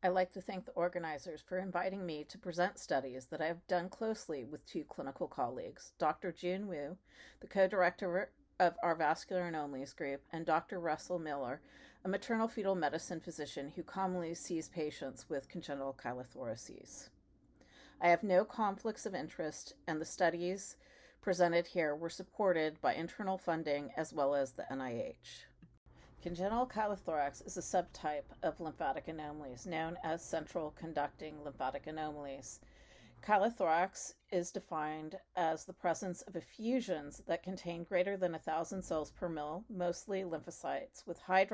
I'd like to thank the organizers for inviting me to present studies that I have done closely with two clinical colleagues, Dr. June Wu, the co-director of our vascular anomalies group, and Dr. Russell Miller, a maternal fetal medicine physician who commonly sees patients with congenital chylothoraces. I have no conflicts of interest, and the studies presented here were supported by internal funding as well as the NIH. Congenital chylothorax is a subtype of lymphatic anomalies known as central conducting lymphatic anomalies. Chylothorax is defined as the presence of effusions that contain greater than 1,000 cells per mil, mostly lymphocytes, with high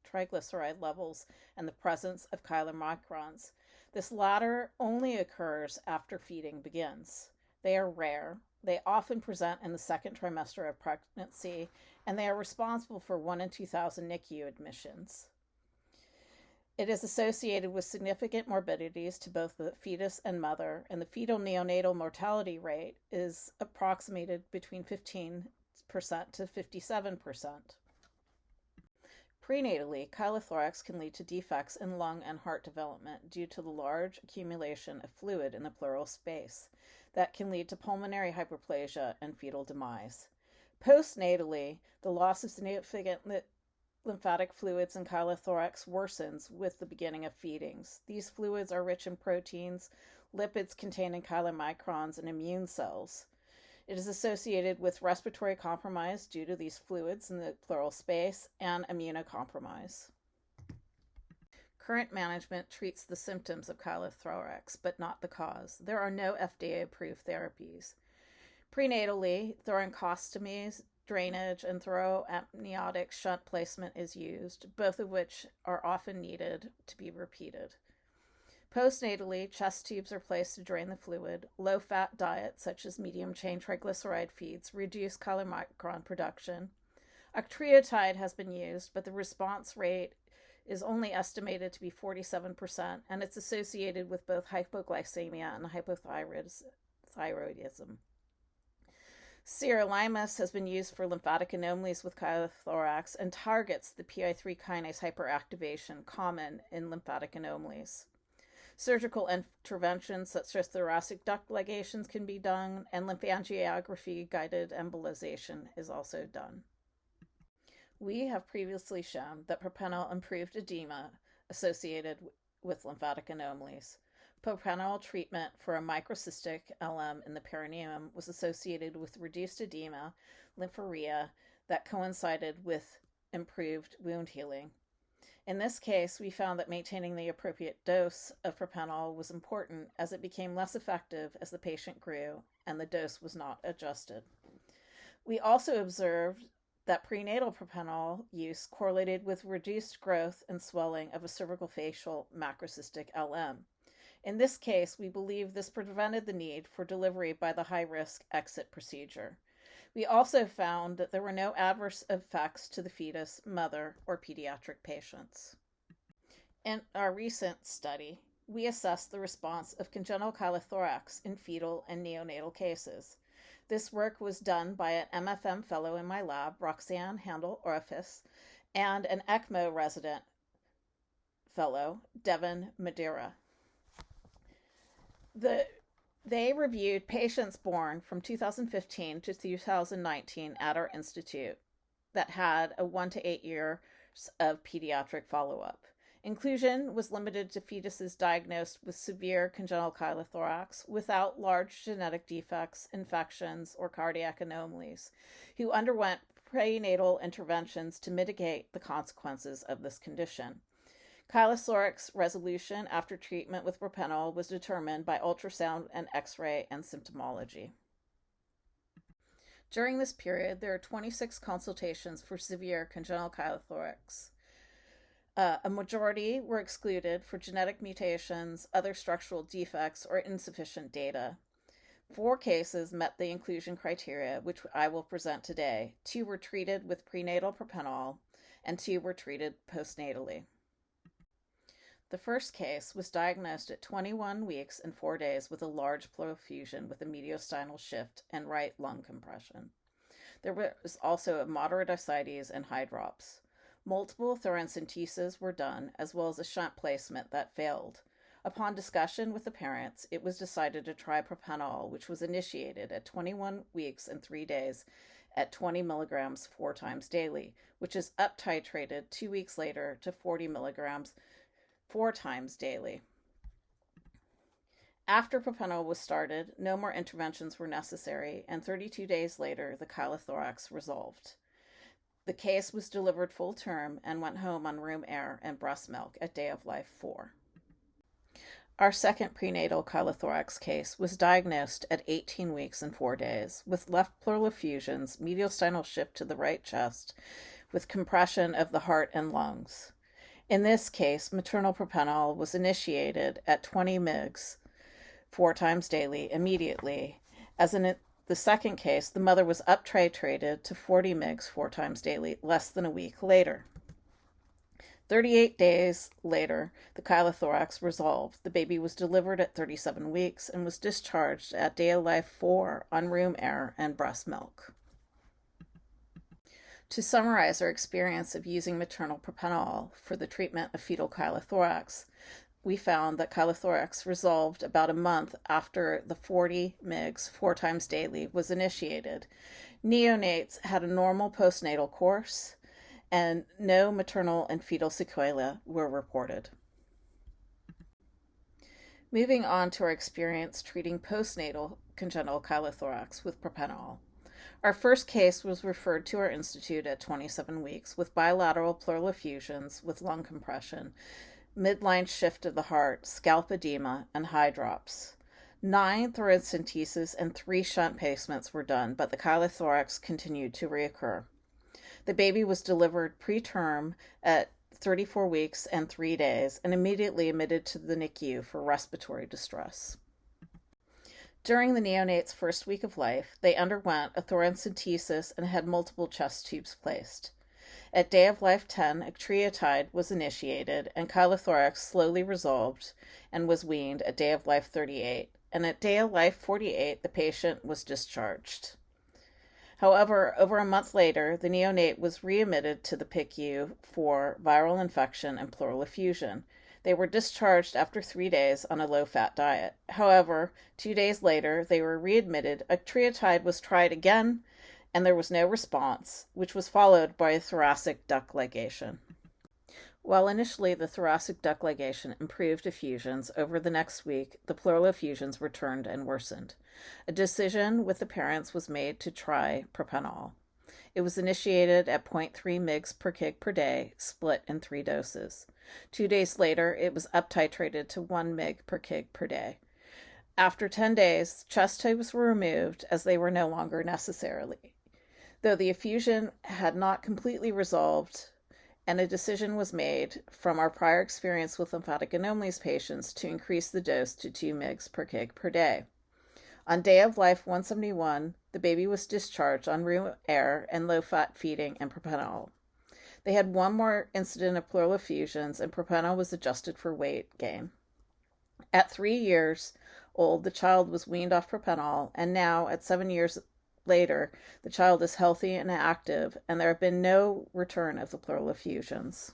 triglyceride levels and the presence of chylomicrons. This latter only occurs after feeding begins. They are rare. They often present in the second trimester of pregnancy, and they are responsible for 1 in 2,000 NICU admissions. It is associated with significant morbidities to both the fetus and mother, and the fetal neonatal mortality rate is approximated between 15% to 57%. Prenatally, chylothorax can lead to defects in lung and heart development due to the large accumulation of fluid in the pleural space that can lead to pulmonary hyperplasia and fetal demise. Postnatally, the loss of significant lymphatic fluids in chylothorax worsens with the beginning of feedings. These fluids are rich in proteins, lipids containing chylomicrons, and immune cells. It is associated with respiratory compromise due to these fluids in the pleural space and immunocompromise. Current management treats the symptoms of chylothorax, but not the cause. There are no FDA-approved therapies. Prenatally, thoracostomies, drainage, and thoracoamniotic shunt placement is used, both of which are often needed to be repeated. Postnatally, chest tubes are placed to drain the fluid. Low-fat diets, such as medium-chain triglyceride feeds, reduce chylomicron production. Octreotide has been used, but the response rate is only estimated to be 47%, and it's associated with both hypoglycemia and hypothyroidism. Sirolimus has been used for lymphatic anomalies with chylothorax and targets the PI3 kinase hyperactivation common in lymphatic anomalies. Surgical interventions such as thoracic duct ligations can be done, and lymphangiography-guided embolization is also done. We have previously shown that propranolol improved edema associated with lymphatic anomalies. Propranolol treatment for a microcystic LM in the perineum was associated with reduced edema, lymphorrhea, that coincided with improved wound healing. In this case, we found that maintaining the appropriate dose of propranolol was important as it became less effective as the patient grew and the dose was not adjusted. We also observed that prenatal propranolol use correlated with reduced growth and swelling of a cervical-facial macrocystic LM. In this case, we believe this prevented the need for delivery by the high-risk exit procedure. We also found that there were no adverse effects to the fetus, mother, or pediatric patients. In our recent study, we assessed the response of congenital chylothorax in fetal and neonatal cases. This work was done by an MFM fellow in my lab, Roxanne Handel-Orifice, and an ECMO resident fellow, Devin Madeira. They reviewed patients born from 2015 to 2019 at our institute that had a 1 to 8 years of pediatric follow-up. Inclusion was limited to fetuses diagnosed with severe congenital chylothorax without large genetic defects, infections, or cardiac anomalies, who underwent prenatal interventions to mitigate the consequences of this condition. Chylothorax resolution after treatment with propranolol was determined by ultrasound and X-ray and symptomology. During this period, there are 26 consultations for severe congenital chylothorax. A majority were excluded for genetic mutations, other structural defects, or insufficient data. 4 cases met the inclusion criteria, which I will present today. 2 were treated with prenatal propranolol, and 2 were treated postnatally. The first case was diagnosed at 21 weeks and 4 days with a large pleural effusion with a mediastinal shift and right lung compression. There was also a moderate ascites and high drops. Multiple thoracentesis were done, as well as a shunt placement that failed. Upon discussion with the parents, it was decided to try propranolol, which was initiated at 21 weeks and 3 days at 20 milligrams 4 times daily, which is up titrated 2 weeks later to 40 milligrams 4 times daily. After propranolol was started, no more interventions were necessary, and 32 days later, the chylothorax resolved. The case was delivered full term and went home on room air and breast milk at day of life 4. Our second prenatal chylothorax case was diagnosed at 18 weeks and 4 days with left pleural effusions, mediastinal shift to the right chest, with compression of the heart and lungs. In this case, maternal propranolol was initiated at 20 mg 4 times daily immediately. As in the second case, the mother was up titrated to 40 mg 4 times daily less than a week later. 38 days later, the chylothorax resolved. The baby was delivered at 37 weeks and was discharged at day of life 4 on room air and breast milk. To summarize our experience of using maternal propranolol for the treatment of fetal chylothorax, we found that chylothorax resolved about a month after the 40 mg 4 times daily was initiated. Neonates had a normal postnatal course, and no maternal and fetal sequelae were reported. Moving on to our experience treating postnatal congenital chylothorax with propranolol. Our first case was referred to our institute at 27 weeks with bilateral pleural effusions with lung compression, midline shift of the heart, scalp edema, and high drops. 9 thoracentesis and 3 shunt placements were done, but the chylothorax continued to reoccur. The baby was delivered preterm at 34 weeks and 3 days and immediately admitted to the NICU for respiratory distress. During the neonate's first week of life, they underwent a thoracentesis and had multiple chest tubes placed. At day of life 10, ectreotide was initiated and chylothorax slowly resolved and was weaned at day of life 38, and at day of life 48, the patient was discharged. However, over a month later, the neonate was readmitted to the PICU for viral infection and pleural effusion. They were discharged after 3 days on a low-fat diet. However, 2 days later, they were readmitted. Ectreotide was tried again, and there was no response, which was followed by a thoracic duct ligation. While initially the thoracic duct ligation improved effusions, over the next week, the pleural effusions returned and worsened. A decision with the parents was made to try propranolol. It was initiated at 0.3 mg per kg per day, split in 3 doses. 2 days later, it was up titrated to 1 mg per kg per day. After 10 days, chest tubes were removed as they were no longer necessary. Though the effusion had not completely resolved, and a decision was made from our prior experience with lymphatic anomalies patients to increase the dose to 2 mg per kg per day. On day of life 171, the baby was discharged on room air and low-fat feeding and propranolol. They had one more incident of pleural effusions, and propranolol was adjusted for weight gain. At 3 years old, the child was weaned off propranolol, and now, at 7 years later, the child is healthy and active, and there have been no return of the pleural effusions.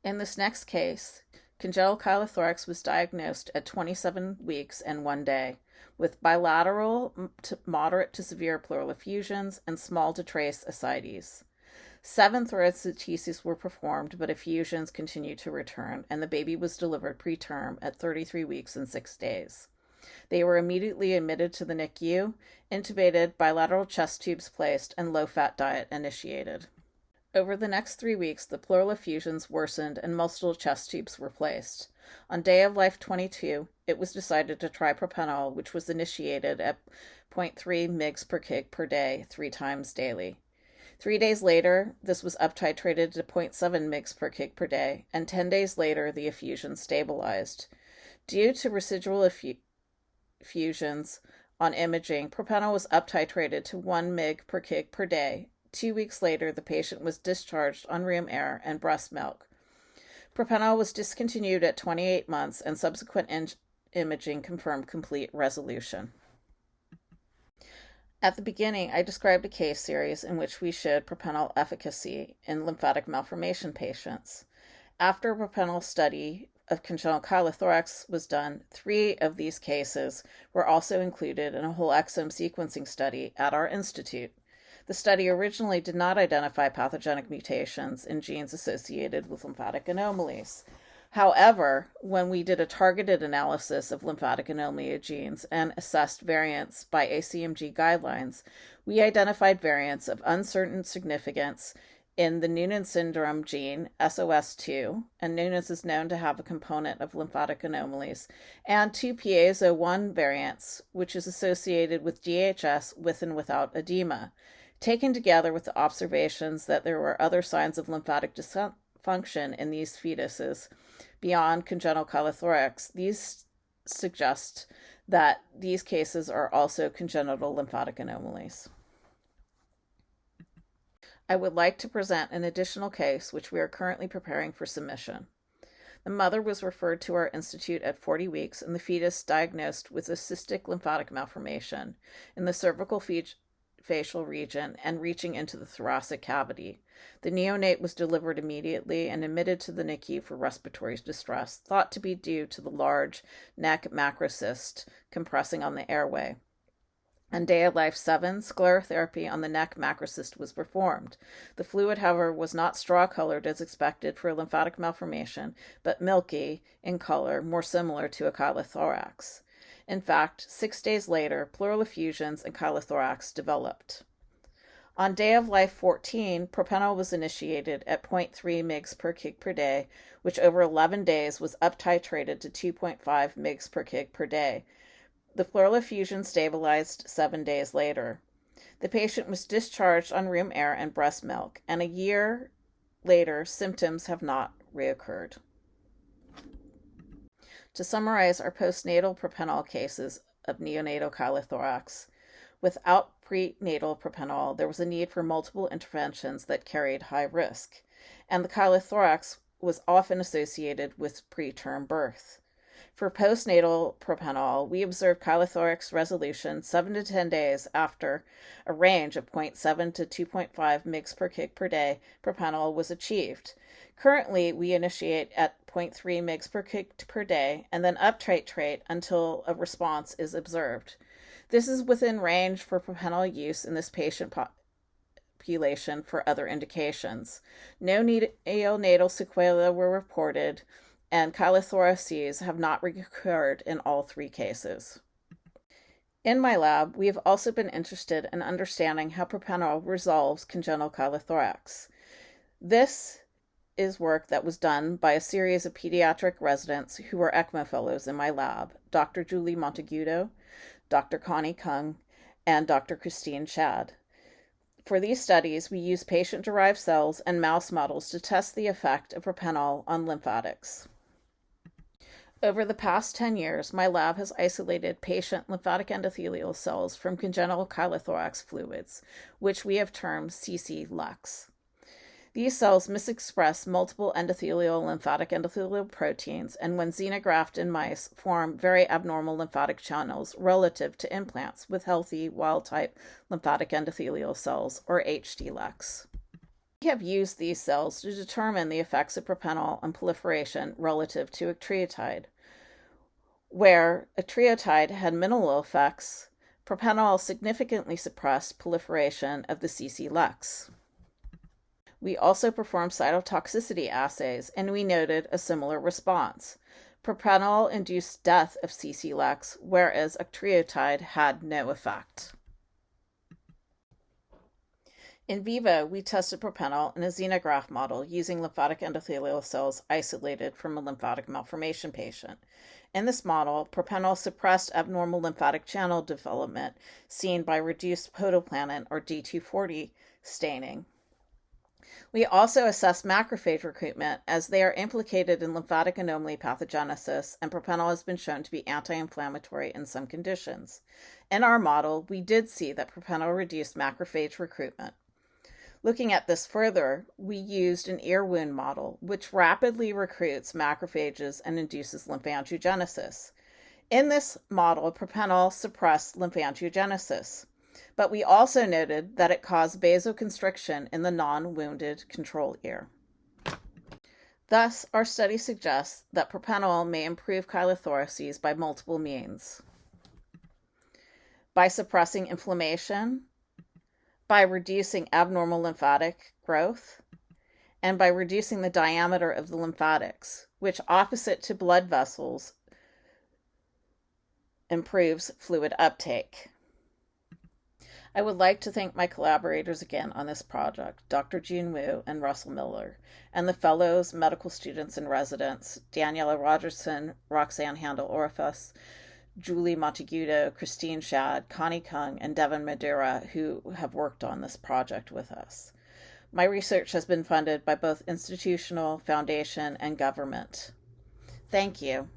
In this next case, congenital chylothorax was diagnosed at 27 weeks and 1 day, with bilateral to moderate to severe pleural effusions and small to trace ascites. 7 thoracenteses were performed, but effusions continued to return, and the baby was delivered preterm at 33 weeks and 6 days. They were immediately admitted to the NICU, intubated, bilateral chest tubes placed, and low-fat diet initiated. Over the next 3 weeks, the pleural effusions worsened and multiple chest tubes were placed. On day of life 22, it was decided to try propranolol, which was initiated at 0.3 mg per kg per day 3 times daily. 3 days later, this was up titrated to 0.7 mg per kg per day, and 10 days later, the effusion stabilized. Due to residual effusions on imaging, propranolol was up titrated to 1 mg per kg per day. 2 weeks later, the patient was discharged on room air and breast milk. Propranolol was discontinued at 28 months, and subsequent imaging confirmed complete resolution. At the beginning, I described a case series in which we showed propranolol efficacy in lymphatic malformation patients. After a propranolol study of congenital chylothorax was done, 3 of these cases were also included in a whole exome sequencing study at our institute. The study originally did not identify pathogenic mutations in genes associated with lymphatic anomalies. However, when we did a targeted analysis of lymphatic anomaly genes and assessed variants by ACMG guidelines, we identified variants of uncertain significance in the Noonan syndrome gene, SOS2, and Noonan's is known to have a component of lymphatic anomalies, and 2 piezo1 variants, which is associated with DHS with and without edema. Taken together with the observations that there were other signs of lymphatic dysfunction in these fetuses beyond congenital chylothorax, these suggest that these cases are also congenital lymphatic anomalies. I would like to present an additional case which we are currently preparing for submission. The mother was referred to our institute at 40 weeks and the fetus diagnosed with a cystic lymphatic malformation in the cervical facial region and reaching into the thoracic cavity. The neonate was delivered immediately and admitted to the NICU for respiratory distress, thought to be due to the large neck macrocyst compressing on the airway. On day of life 7, sclerotherapy on the neck macrocyst was performed. The fluid, however, was not straw-colored as expected for a lymphatic malformation, but milky in color, more similar to a chylothorax. In fact, 6 days later, pleural effusions and chylothorax developed. On day of life 14, propranolol was initiated at 0.3 mg per kg per day, which over 11 days was up-titrated to 2.5 mg per kg per day. The pleural effusion stabilized 7 days later. The patient was discharged on room air and breast milk, and a year later, symptoms have not reoccurred. To summarize our postnatal propranolol cases of neonatal chylothorax, without prenatal propranolol, there was a need for multiple interventions that carried high risk, and the chylothorax was often associated with preterm birth. For postnatal propranolol, we observed chylothorax resolution 7 to 10 days after a range of 0.7 to 2.5 mg per kg per day propranolol was achieved. Currently, we initiate at 0.3 mg per kg per day and then up-titrate until a response is observed. This is within range for propranolol use in this patient population for other indications. No neonatal sequelae were reported, and chylothoraces have not recurred in all 3 cases. In my lab, we have also been interested in understanding how propranolol resolves congenital chylothorax. This is work that was done by a series of pediatric residents who were ECMO fellows in my lab, Dr. Julie Montegudo, Dr. Connie Kung, and Dr. Christine Shad. For these studies, we used patient-derived cells and mouse models to test the effect of propranolol on lymphatics. Over the past 10 years, my lab has isolated patient lymphatic endothelial cells from congenital chylothorax fluids, which we have termed CC-LUX. These cells misexpress multiple endothelial lymphatic endothelial proteins, and when xenografted in mice, form very abnormal lymphatic channels relative to implants with healthy wild-type lymphatic endothelial cells, or HD-LUX. We have used these cells to determine the effects of propranolol on proliferation relative to octreotide. Where octreotide had minimal effects, propranolol significantly suppressed proliferation of the CC-LUX. We also performed cytotoxicity assays, and we noted a similar response. Propranolol induced death of CC-LUX, whereas octreotide had no effect. In vivo, we tested propranolol in a xenograft model using lymphatic endothelial cells isolated from a lymphatic malformation patient. In this model, propranolol suppressed abnormal lymphatic channel development seen by reduced podoplanin or D240 staining. We also assess macrophage recruitment as they are implicated in lymphatic anomaly pathogenesis, and propranolol has been shown to be anti-inflammatory in some conditions. In our model, we did see that propranolol reduced macrophage recruitment. Looking at this further, we used an ear wound model, which rapidly recruits macrophages and induces lymphangiogenesis. In this model, propranolol suppressed lymphangiogenesis. But we also noted that it caused vasoconstriction in the non-wounded control ear. Thus, our study suggests that propranolol may improve chylothoraces by multiple means. By suppressing inflammation, by reducing abnormal lymphatic growth, and by reducing the diameter of the lymphatics, which, opposite to blood vessels, improves fluid uptake. I would like to thank my collaborators again on this project, Dr. June Wu and Russell Miller, and the fellows, medical students, and residents, Daniela Rogerson, Roxanne Handel-Orifus, Julie Montagudo, Christine Shad, Connie Kung, and Devin Madura, who have worked on this project with us. My research has been funded by both institutional, foundation, and government. Thank you.